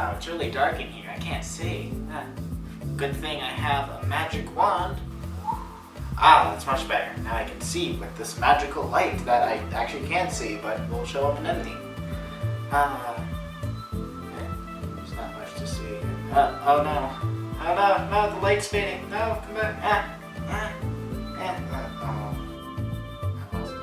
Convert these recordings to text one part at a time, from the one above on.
Wow, it's really dark in here. I can't see. Good thing I have a magic wand. Ah, that's much better. Now I can see with this magical light that I actually can't see, but will show up in editing. There's not much to see here. Oh no. Oh no, the light's fading. No, come back. I lost it.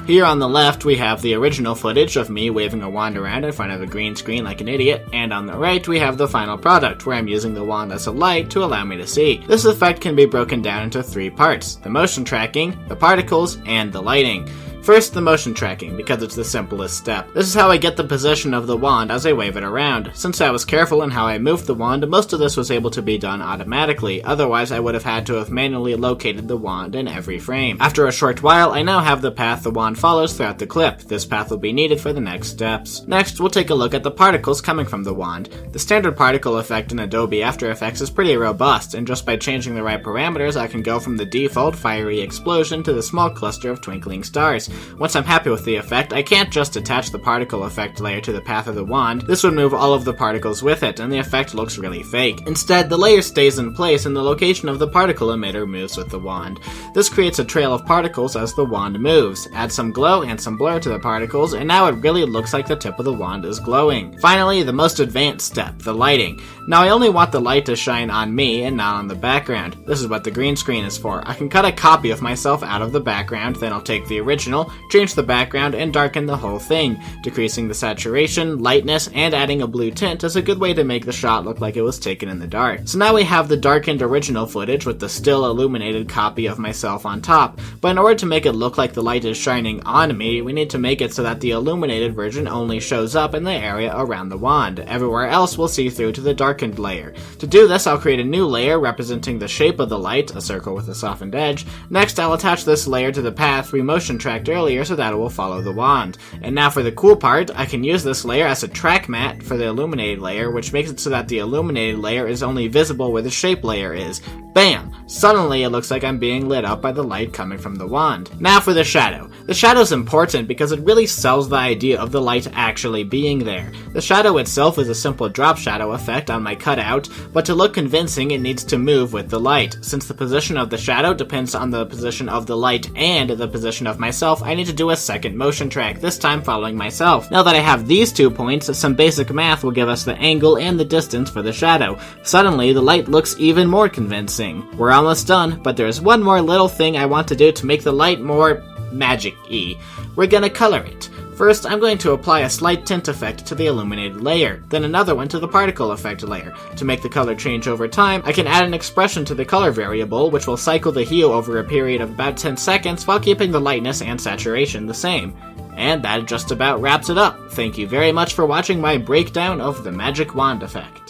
Here on the left, we have the original footage of me waving a wand around in front of a green screen like an idiot, and on the right, we have the final product, where I'm using the wand as a light to allow me to see. This effect can be broken down into 3 parts: the motion tracking, the particles, and the lighting. First, the motion tracking, because it's the simplest step. This is how I get the position of the wand as I wave it around. Since I was careful in how I moved the wand, most of this was able to be done automatically, otherwise I would have had to have manually located the wand in every frame. After a short while, I now have the path the wand follows throughout the clip. This path will be needed for the next steps. Next, we'll take a look at the particles coming from the wand. The standard particle effect in Adobe After Effects is pretty robust, and just by changing the right parameters, I can go from the default fiery explosion to the small cluster of twinkling stars. Once I'm happy with the effect, I can't just attach the particle effect layer to the path of the wand. This would move all of the particles with it, and the effect looks really fake. Instead, the layer stays in place and the location of the particle emitter moves with the wand. This creates a trail of particles as the wand moves. Add some glow and some blur to the particles, and now it really looks like the tip of the wand is glowing. Finally, the most advanced step, the lighting. Now I only want the light to shine on me and not on the background. This is what the green screen is for. I can cut a copy of myself out of the background, then I'll take the original, change the background, and darken the whole thing. Decreasing the saturation, lightness, and adding a blue tint is a good way to make the shot look like it was taken in the dark. So now we have the darkened original footage with the still illuminated copy of myself on top, but in order to make it look like the light is shining on me, we need to make it so that the illuminated version only shows up in the area around the wand. Everywhere else will see through to the darkened layer. To do this, I'll create a new layer representing the shape of the light, a circle with a softened edge. Next, I'll attach this layer to the path we motion tracked earlier so that it will follow the wand. And now for the cool part, I can use this layer as a track matte for the illuminated layer, which makes it so that the illuminated layer is only visible where the shape layer is. Bam! Suddenly it looks like I'm being lit up by the light coming from the wand. Now for the shadow. The shadow's important because it really sells the idea of the light actually being there. The shadow itself is a simple drop shadow effect on my cutout, but to look convincing it needs to move with the light. Since the position of the shadow depends on the position of the light and the position of myself, I need to do a second motion track, this time following myself. Now that I have these 2 points, some basic math will give us the angle and the distance for the shadow. Suddenly, the light looks even more convincing. We're almost done, but there's one more little thing I want to do to make the light more magic-y. We're gonna color it. First, I'm going to apply a slight tint effect to the illuminated layer, then another one to the particle effect layer. To make the color change over time, I can add an expression to the color variable, which will cycle the hue over a period of about 10 seconds while keeping the lightness and saturation the same. And that just about wraps it up. Thank you very much for watching my breakdown of the magic wand effect.